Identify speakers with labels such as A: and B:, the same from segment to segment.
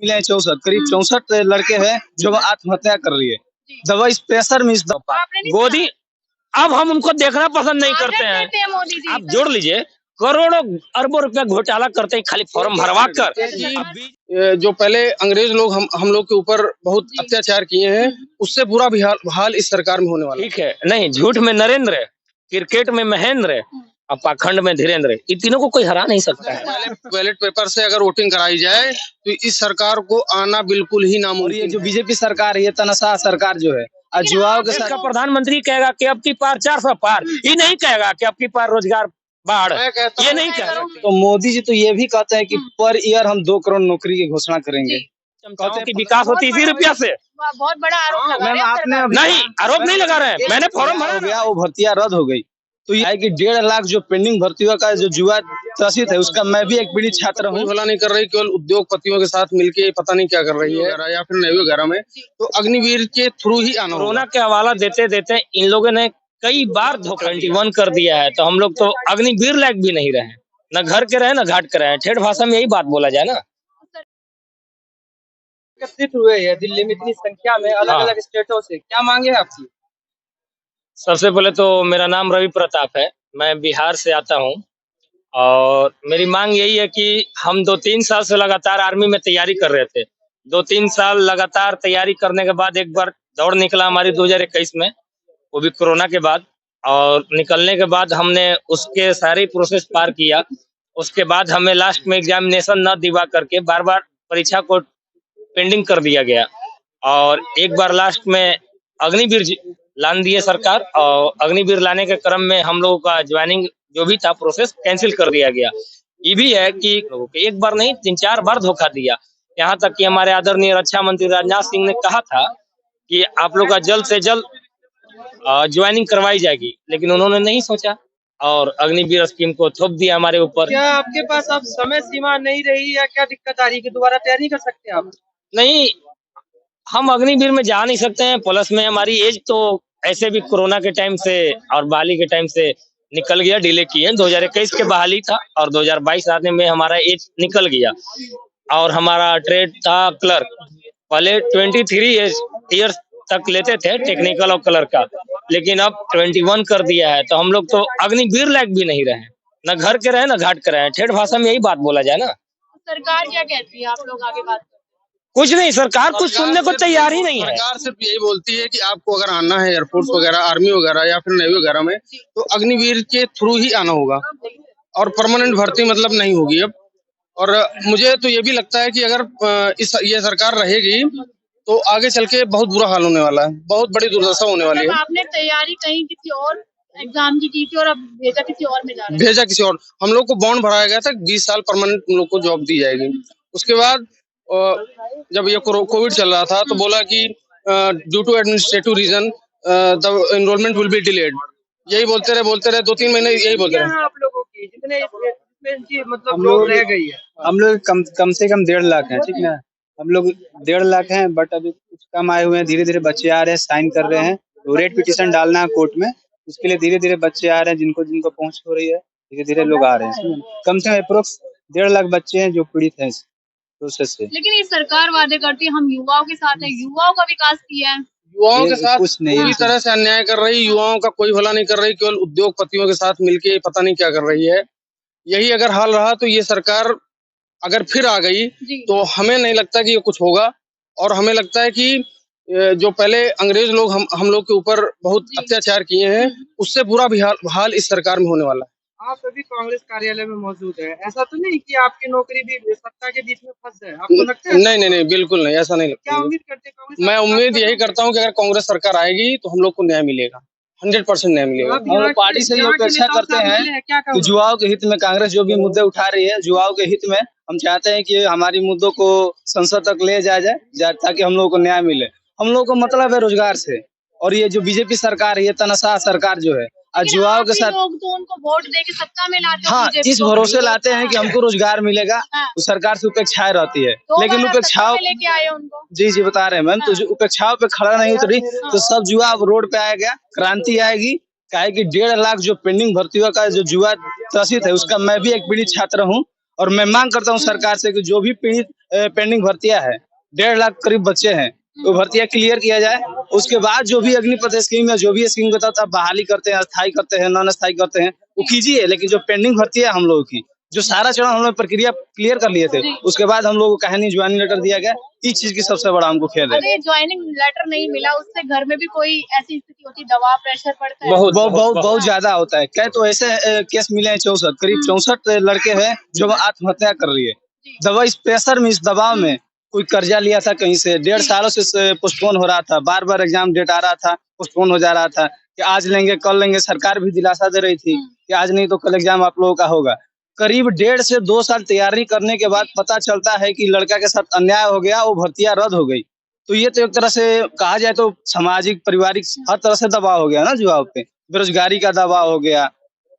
A: मिले हैं 64 करीब 64 लड़के हैं जो आत्महत्या कर रही है। दवा इस प्रेशर में इस
B: मोदी, अब हम उनको देखना पसंद नहीं करते हैं। आप जोड़ लीजिए, करोड़ों अरबों रुपया घोटाला करते हैं खाली फॉर्म भरवा कर।
C: जो पहले अंग्रेज लोग हम लोग के ऊपर बहुत अत्याचार किए हैं, उससे बुरा भी हाल इस सरकार में होने वाला।
B: ठीक है, नहीं झूठ में नरेंद्र, क्रिकेट में महेंद्र और पाखंड में धीरेन्द्र, इन तीनों को कोई हरा नहीं सकता है।
C: बैलेट पेपर से अगर वोटिंग कराई जाए तो इस सरकार को आना बिल्कुल ही नामुमकिन।
A: ये जो बीजेपी सरकार है, ये तनाशाह सरकार जो है, जुआओं के साथ
B: प्रधानमंत्री कहेगा कि अब की पार 400 पार, ये नहीं कहेगा कि अब की पार रोजगार बाढ़, ये नहीं कहेगा।
A: तो मोदी जी तो ये भी कहते हैं कि पर ईयर हम 2 करोड़ नौकरी की घोषणा करेंगे।
B: चमचाओं की विकास होती इसी रुपया से।
D: बहुत बड़ा आरोप लगा
A: मैम आपने
B: नहीं, आरोप नहीं लगा रहे हैं, मैंने फॉर्म भरा
A: हो गया, वो भर्तियां रद्द हो गई। तो ये है कि 1.5 लाख जो पेंडिंग भर्तियों का जो जुआ त्रसित है, उसका मैं भी एक पीड़ित छात्र हूँ।
C: भला नहीं कर रही, केवल उद्योगपतियों के साथ मिलके पता नहीं क्या कर रही है, या फिर नए वगैरह में। तो अग्निवीर के थ्रू ही आना।
B: कोरोना के हवाला देते देते इन लोगों ने कई बार धोखा 21 कर दिया है, तो हम लोग तो अग्निवीर लायक भी नहीं रहे, न घर के रहे न घाट के रहे। ठेठ भाषा में यही बात बोला जाए ना।
E: एकत्रित हुए हैं दिल्ली में इतनी संख्या में, अलग अलग स्टेटों से, क्या मांगे आपकी?
B: सबसे पहले तो मेरा नाम रवि प्रताप है, मैं बिहार से आता हूँ और मेरी मांग यही है कि हम 2-3 साल से लगातार आर्मी में तैयारी कर रहे थे। 2-3 साल लगातार तैयारी करने के बाद एक बार दौड़ निकला हमारी 2021 में, वो भी कोरोना के बाद। और निकलने के बाद हमने उसके सारी प्रोसेस पार किया। उसके बाद हमें लास्ट में एग्जामिनेशन न दिवा करके बार बार परीक्षा को पेंडिंग कर दिया गया और एक बार लास्ट में अग्निवीर लान दिए सरकार, और अग्निवीर लाने के क्रम में हम लोगों का ज्वाइनिंग जो भी था प्रोसेस कैंसिल कर दिया गया। ये भी है कि एक बार नहीं 3-4 बार धोखा दिया। यहाँ तक कि हमारे आदरणीय रक्षा मंत्री राजनाथ सिंह ने कहा था कि आप लोग का जल्द से जल्द ज्वाइनिंग करवाई जाएगी, लेकिन उन्होंने नहीं सोचा और अग्निवीर स्कीम को थोप दिया हमारे ऊपर।
E: क्या आपके पास अब समय सीमा नहीं रही या क्या दिक्कत आ रही है? दोबारा तैयारी कर सकते हैं आप?
B: नहीं, हम अग्निवीर में जा नहीं सकते हैं, प्लस में हमारी एज तो ऐसे भी कोरोना के टाइम से और बहाली के टाइम से निकल गया, डिले किए। 2021 के बहाली था और 2022 आने में हमारा एज निकल गया और हमारा ट्रेड था क्लर्क। पहले 23 ईयर्स तक लेते थे टेक्निकल और क्लर्क का, लेकिन अब 21 कर दिया है, तो हम लोग तो अग्निवीर लायक भी नहीं रहे, न घर के रहे न घाट के रहे। ठेठ भाषा में यही बात बोला जाए ना।
D: सरकार क्या कहती है, आप लोग आगे बात?
B: कुछ नहीं, सरकार कुछ सुनने को तैयार ही नहीं है।
C: सरकार सिर्फ यही बोलती है कि आपको अगर आना है एयरफोर्स वगैरह, आर्मी वगैरह या फिर नेवी वगैरह में, तो अग्निवीर के थ्रू ही आना होगा और परमानेंट भर्ती मतलब नहीं होगी अब। और मुझे तो ये भी लगता है कि अगर ये सरकार रहेगी तो आगे चल के बहुत बुरा हाल होने वाला है, बहुत बड़ी दुर्दशा होने वाली है।
D: आपने तैयारी कहीं किसी और एग्जाम की थी और अब भेजा किसी और में जा रहे हैं?
C: भेजा किसी और। हम लोग को बॉन्ड भराया गया था, 20 साल परमानेंट हम लोग को जॉब दी जाएगी। उसके बाद जब ये कोविड चल रहा था तो बोला कि due to administrative reason the enrolment will be delayed. यही बोलते रहे 2-3 महीने यही बोलते रहे।
E: आप लोगों की जितने मतलब हम लोग रह गई है,
A: हम लोग कम से कम 1.5 लाख हैं, ठीक ना। हम लोग 1.5 लाख हैं, बट अभी कुछ कम आए हुए हैं। धीरे धीरे बच्चे आ रहे हैं, साइन कर रहे हैं। तो रेट पिटीशन डालना है कोर्ट में, उसके लिए धीरे धीरे बच्चे आ रहे हैं, जिनको पहुंच हो रही है, धीरे धीरे लोग आ रहे हैं। कम से कम अप्रोक्स 1.5 लाख बच्चे हैं जो पीड़ित हैं इस प्रोसेस से।
D: लेकिन ये सरकार वादे करती है हम युवाओं के साथ हैं, युवाओं का विकास किया है,
C: युवाओं के साथ
A: कुछ नहीं,
C: पूरी तरह से अन्याय कर रही। युवाओं का कोई भला नहीं कर रही, केवल उद्योगपतियों के साथ मिलके पता नहीं क्या कर रही है। यही अगर हाल रहा तो ये सरकार अगर फिर आ गई तो हमें नहीं लगता कि ये कुछ होगा। और हमें लगता है कि जो पहले अंग्रेज लोग हम लोग के ऊपर बहुत अत्याचार किए हैं, उससे बुरा भी हाल इस सरकार में होने वाला है।
E: आप अभी कांग्रेस कार्यालय में मौजूद है, ऐसा तो नहीं कि आपकी नौकरी भी सत्ता के बीच में फंस है? आपको लगता है?
C: नहीं, बिल्कुल नहीं, ऐसा नहीं लगता।
E: क्या उम्मीद करते हैं कांग्रेस?
C: मैं उम्मीद यही करता हूँ कि अगर कांग्रेस सरकार आएगी तो हम लोग को न्याय मिलेगा, 100% न्याय मिलेगा।
A: हम लोग पार्टी से ये अपेक्षा करते हैं कि युवाओं के हित में कांग्रेस जो भी मुद्दे उठा रही है, युवाओं के हित में हम चाहते हैं कि हमारी मुद्दों को संसद तक ले जाया जाए ताकि हम लोगों को न्याय मिले। हम लोगों को मतलब है रोजगार से, और ये जो बीजेपी सरकार है, ये तनाशाह सरकार जो है, युवाओं के साथ
D: लोग तो उनको वोट देके सत्ता में लाते हैं।
A: हाँ, इस भरोसे लाते हैं कि हमको रोजगार मिलेगा। तो सरकार से उपेक्षाएं रहती है, लेकिन उपेक्षाओं
D: लेके आए उनको।
A: जी बता रहे हैं मैम। तो उपेक्षाओं पे खड़ा नहीं उतरी तो सब युवा अब रोड पे आएगा, क्रांति आएगी। काहे कि 1.5 लाख जो पेंडिंग भर्तियों का जो जुआ त्रसित है, उसका मैं भी एक पीड़ित छात्र हूँ और मैं मांग करता हूँ सरकार से कि जो भी पीड़ित पेंडिंग भर्तियां है, 1.5 लाख करीब बच्चे हैं, वो भर्तियां क्लियर किया जाए। उसके बाद जो भी अग्निपथ स्कीम है, जो भी स्कीम बताता बहाली करते हैं, अस्थायी करते हैं, नॉन अस्थायी करते हैं, वो कीजिए। लेकिन जो पेंडिंग भर्ती है हम लोगों की, जो सारा चरण हम लोग प्रक्रिया क्लियर कर लिए थे, उसके बाद हम लोग को काहे नहीं ज्वाइनिंग लेटर दिया गया, इस चीज की सबसे बड़ा हमको खेद है।
D: अगर ज्वाइनिंग लेटर नहीं मिला, उससे घर में भी कोई ऐसी स्थिति होती है, दबाव प्रेशर पड़ता है?
A: बहुत ज्यादा होता है। क्या तो ऐसे केस मिले हैं 64, करीब 64 लड़के हैं जो आत्महत्या कर रही है। दवा इस प्रेशर में, इस दबाव में, कोई कर्जा लिया था कहीं से, 1.5 सालों से पोस्टपोन हो रहा था, बार बार एग्जाम डेट आ रहा था, पोस्टपोन हो जा रहा था कि आज लेंगे कल लेंगे। सरकार भी दिलासा दे रही थी कि आज नहीं तो कल एग्जाम आप लोगों का होगा। करीब 1.5 से 2 साल तैयारी करने के बाद पता चलता है कि लड़का के साथ अन्याय हो गया, वो भर्तियां रद्द हो गई। तो ये तो एक तरह से कहा जाए तो सामाजिक, पारिवारिक हर तरह से दबाव हो गया ना युवाओं पे। बेरोजगारी का दबाव हो गया,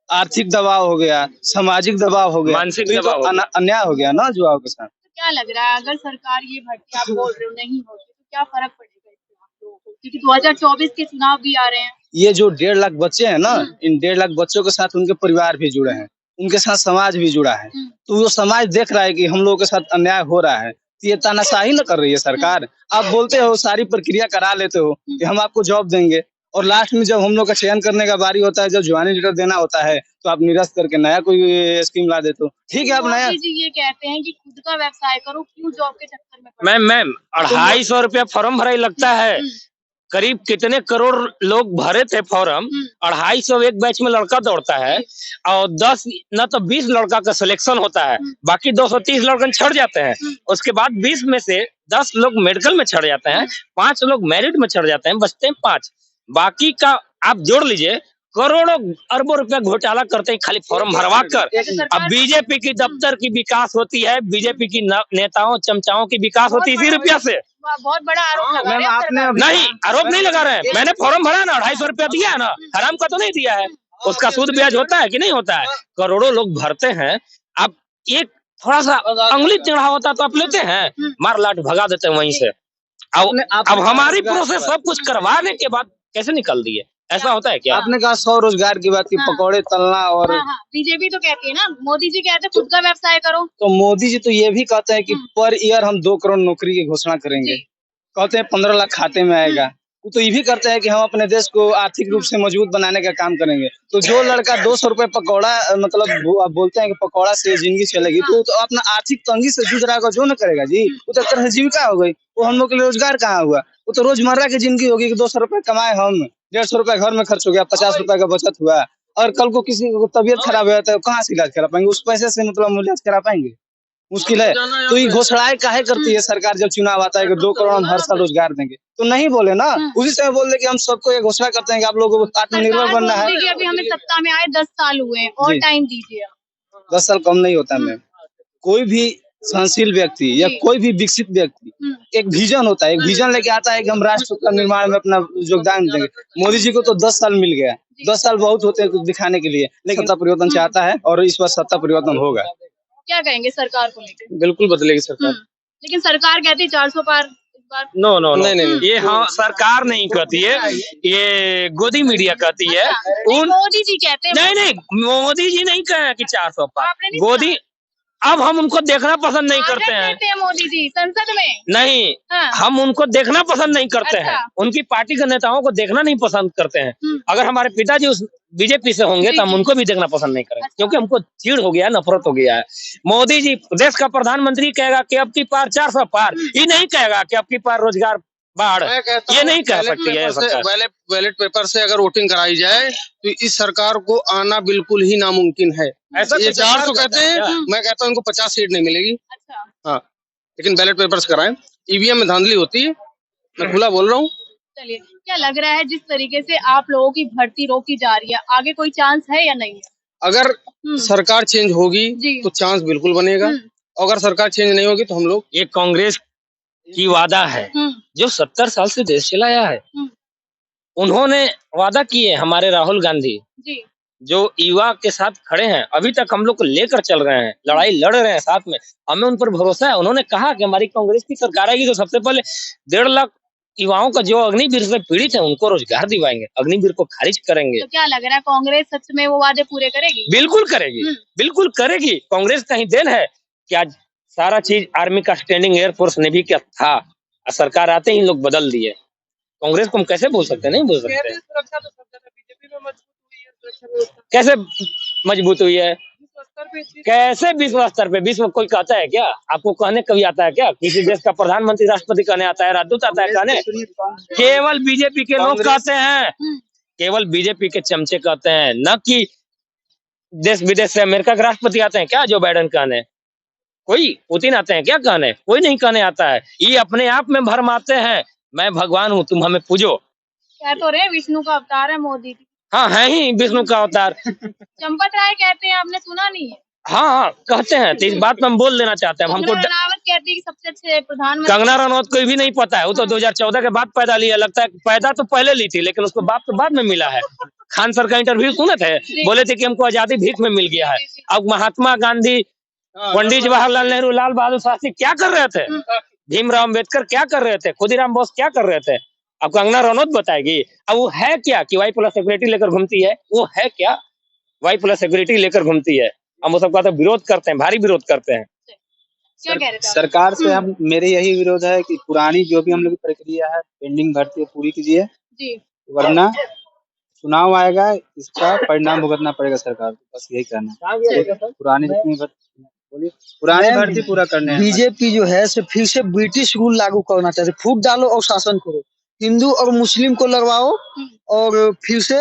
A: आर्थिक दबाव हो गया, सामाजिक दबाव हो गया,
B: मानसिक
A: तो ये तो
B: दबाव हो गया।
A: अन्याय हो गया ना युवाओं के साथ।
D: तो क्या लग रहा है, अगर सरकार ये भर्ती आप बोल रहे हो नहीं होती, तो क्या फर्क पड़ेगा इससे आप लोगों को? क्योंकि 2024 के चुनाव भी आ रहे हैं।
A: ये जो 1.5 लाख बच्चे हैं ना, इन 1.5 लाख बच्चों के साथ उनके परिवार भी जुड़े हैं, उनके साथ समाज भी जुड़ा है। तो वो समाज देख रहा है कि हम लोगों के साथ अन्याय हो रहा है, तो ये तानाशाही न कर रही है सरकार। आप बोलते हो, सारी प्रक्रिया करा लेते हो कि हम आपको जॉब देंगे, और लास्ट में जब हम लोग का चयन करने का बारी होता है, जब ज्वाइनिंग लेटर देना होता है, तो आप निरस्त करके नया कोई स्कीम ला देते हो। ठीक है, आप नया।
D: मोदी जी ये कहते हैं कि खुद का व्यवसाय करो, क्यों जॉब के चक्कर में पड़ो?
B: मैम 250 रुपया फॉर्म भराई लगता है। करीब कितने करोड़ लोग भरे थे फॉर्म, 250 एक बैच में लड़का दौड़ता है, और 10 न तो 20 लड़का का सिलेक्शन होता है, बाकी 230 लड़कन छड़ जाते हैं। उसके बाद 20 में से 10 लोग मेडिकल में छड़ जाते हैं, 5 लोग मेरिट में छड़ जाते हैं, बचते हैं 5। बाकी का आप जोड़ लीजिए, करोड़ों अरबों रुपया घोटाला करते हैं खाली फॉर्म भरवा कर। अब बीजेपी की दफ्तर की विकास होती है, बीजेपी की नेताओं चमचाओं की विकास होती है इसी रुपया से।
D: बहुत बड़ा आरोप लगा रहे हैं सरकार।
B: नहीं, आरोप नहीं लगा रहे हैं। मैंने फॉर्म भरा ना, 250 रुपया दिया है ना, हराम का तो नहीं दिया है। उसका सूद ब्याज होता है कि नहीं होता है? करोड़ों लोग भरते हैं। अब एक थोड़ा सा अंगुली टेढ़ा होता तो आप लेते हैं, मार लाट भगा देते हैं वहीं से। अब हमारी प्रोसेस सब कुछ करवाने के बाद कैसे निकल दिए? ऐसा होता है क्या?
A: आपने कहा 100 रोजगार की बात की, पकौड़े तलना और
D: बीजेपी तो कहती है ना, मोदी जी कहते हैं खुद का व्यवसाय करो।
A: तो मोदी जी तो ये भी कहते हैं कि पर ईयर हम 2 करोड़ नौकरी की घोषणा करेंगे। कहते हैं 15 लाख खाते में आएगा। वो तो ये भी करते हैं कि हम अपने देश को आर्थिक रूप से मजबूत बनाने का काम करेंगे। तो जो लड़का 200 रुपए पकौड़ा, मतलब आप बोलते हैं कि पकौड़ा से जिंदगी चलेगी, तो अपना आर्थिक तंगी से जूझ रहा होगा, जो न करेगा जी, वो तो एक तरह से जीविका हो गई। वो हम लोग के लिए रोजगार कहाँ हुआ? वो तो रोजमर्रा की जिंदगी होगी कि 200 रुपए कमाए हम, 150 रुपए घर में खर्च हो गया, 50 रुपए का बचत हुआ, और कल को किसी को तबियत खराब हो जाता है, कहाँ से इलाज करा पाएंगे? उस पैसे से मतलब इलाज करा पाएंगे? मुश्किल है। तो ये घोषणाएं काहे करती है सरकार जब चुनाव आता है कि 2 करोड़ हम हर साल रोजगार देंगे? तो नहीं बोले ना, उसी समय बोल दे कि हम सबको ये घोषणा करते हैं कि आप लोगों को आत्मनिर्भर बनना है।
D: अभी हमें सत्ता में आए 10 साल हुए, और टाइम दीजिए।
A: 10 साल कम नहीं होता मैम। कोई भी सहनशील व्यक्ति या कोई भी विकसित व्यक्ति एक विजन होता है, एक विजन लेके आता है कि हम राष्ट्र का निर्माण में अपना योगदान देंगे। मोदी जी को तो 10 साल मिल गया, 10 साल बहुत होते हैं कुछ दिखाने के लिए, लेकिन सत्ता परिवर्तन चाहता है और इस बार सत्ता परिवर्तन होगा।
D: क्या कहेंगे सरकार को लेकर?
C: बिल्कुल बदलेगी सरकार।
D: लेकिन सरकार कहती है 400 पार इस बार।
B: नो नो नो,
C: नहीं।
B: ये हाँ सरकार नहीं कहती है, ये गोदी मीडिया कहती है।
D: मोदी जी कहते हैं।
B: नहीं, मोदी जी नहीं कहे कि 400 पार। गोदी, अब हम उनको देखना पसंद नहीं करते हैं।
D: मोदी जी संसद में
B: नहीं,
D: हाँ।
B: हम उनको देखना पसंद नहीं करते हैं, उनकी पार्टी के नेताओं को देखना नहीं पसंद करते हैं। अगर हमारे पिताजी उस बीजेपी से होंगे तो हम उनको भी देखना पसंद नहीं करेंगे, क्योंकि हमको चिढ़ हो गया है, नफरत हो गया है। मोदी जी देश का प्रधानमंत्री कहेगा कि अब की पार 400 पार, ये नहीं कहेगा कि अब की पार रोजगार बाढ़, ये नहीं कह सकती है सरकार।
C: बैलेट पेपर से अगर वोटिंग कराई जाए तो इस सरकार को आना बिल्कुल ही नामुमकिन है।
B: ऐसा
C: ये 400 कहते हैं, मैं कहता हूँ इनको 50 सीट नहीं मिलेगी।
D: अच्छा।
C: हाँ, लेकिन बैलेट पेपर से कराएं। ईवीएम में धांधली होती है, मैं खुला बोल रहा हूँ।
D: चलिए, क्या लग रहा है जिस तरीके से आप लोगों की भर्ती रोकी जा रही है, आगे कोई चांस है या नहीं है?
C: अगर सरकार चेंज होगी तो चांस बिल्कुल बनेगा, अगर सरकार चेंज नहीं होगी तो हम लोग।
B: ये कांग्रेस की वादा है जो 70 साल से देश चलाया है। उन्होंने वादा किए, हमारे राहुल गांधी
D: जी, जो
B: युवा के साथ खड़े हैं, अभी तक हम लोग को लेकर चल रहे हैं, लड़ाई लड़ रहे हैं साथ में, हमें उन पर भरोसा है। उन्होंने कहा कि हमारी कांग्रेस की सरकार आएगी तो सबसे पहले 1.5 लाख युवाओं का जो अग्निवीर से पीड़ित है उनको रोजगार दिलाएंगे, अग्निवीर को खारिज करेंगे।
D: तो क्या लग रहा है कांग्रेस सच में वो वादे पूरे करेगी?
B: बिल्कुल करेगी, बिल्कुल करेगी। कांग्रेस कहीं देन है कि आज सारा चीज आर्मी का स्टैंडिंग एयरफोर्स नेवी का था, सरकार आते ही इन लोग बदल दिए। कांग्रेस को हम कैसे बोल सकते हैं? नहीं बोल सकते।
E: सुरक्षा तो सब जगह बीजेपी में मजबूत हुई है, सुरक्षा व्यवस्था
B: कैसे मजबूत हुई है?
E: विश्व स्तर पे इस चीज
B: कैसे विश्व स्तर पे? विश्व में कोई कहता है क्या? आपको कहने कभी आता है क्या? किसी देश का प्रधानमंत्री राष्ट्रपति कहने आता है, राजदूत आता है कहने? केवल बीजेपी के लोग कहते हैं, केवल बीजेपी के चमचे कहते हैं, न कि देश विदेश से अमेरिका के राष्ट्रपति आते हैं क्या जो बाइडेन कहने? कोई पुतिन आते हैं क्या कहने? कोई नहीं कहने आता है। ये अपने आप में भरमाते हैं, मैं भगवान हूँ, तुम हमें पूजो।
D: कह तो रहे विष्णु का अवतार है मोदी।
B: हाँ, है ही विष्णु का अवतार।
D: चंपत राय कहते हैं, आपने सुना नहीं है?
B: हाँ, कहते हैं, तो इस बात में हम बोल देना चाहते हैं। हमको
D: कंगना रनावत कहती है कि सबसे अच्छे प्रधानमंत्री।
B: कंगना रनौत को भी नहीं पता है, वो तो 2014 के बाद पैदा लिया। लगता है पैदा तो पहले ली थी, लेकिन उसको बाप तो बाद में मिला है। खान सर का इंटरव्यू सुने थे, बोले थे कि हमको आजादी भीख में मिल गया है। अब महात्मा गांधी, पंडित जवाहरलाल नेहरू, लाल बहादुर शास्त्री क्या कर रहे थे? भीमराव अम्बेडकर क्या कर रहे थे? खुदीराम बोस क्या कर रहे थे? अब कंगना रनौत बताएगी। अब वो है क्या कि वाई प्लस सिक्योरिटी लेकर घूमती है? वो है क्या वाई प्लस सिक्योरिटी लेकर घूमती है? हम वो सबका तो विरोध करते हैं, भारी विरोध करते हैं।
D: क्या कह रहे थे आप?
A: सरकार से हम मेरे यही विरोध है कि पुरानी जो भी हम लोग की प्रक्रिया है पेंडिंग भर्ती है पूरी कीजिए,
D: जी।
A: वरना चुनाव आएगा, इसका परिणाम भुगतना पड़ेगा सरकार को। बस यही कहना है। पुरानी जितनी पुरानी भर्ती पूरा करने हैं।
F: बीजेपी जो है से फिर से ब्रिटिश रूल लागू करना चाहते, फूट डालो और शासन करो, हिंदू और मुस्लिम को लगवाओ और फिर से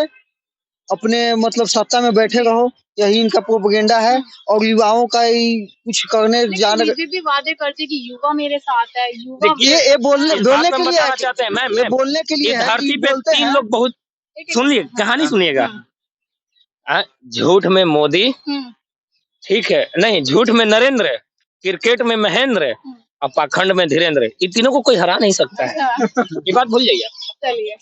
F: अपने मतलब सत्ता में बैठे रहो, यही इनका प्रोपेगेंडा है। और युवाओं का ही कुछ करने जाने
D: बीजेपी वादे करती कि युवा मेरे साथ है, युवा
F: ये बोलने के लिए
B: चाहते हैं,
F: मैं बोलने के लिए
B: धरती पे तीन लोग बहुत सुनिए, कहानी सुनिएगा। झूठ में मोदी, ठीक है, नहीं झूठ में नरेंद्र, क्रिकेट में महेंद्र और पाखंड में धीरेन्द्र, इन तीनों को कोई हरा नहीं सकता है। ये बात भूल जाइए।
D: चलिए।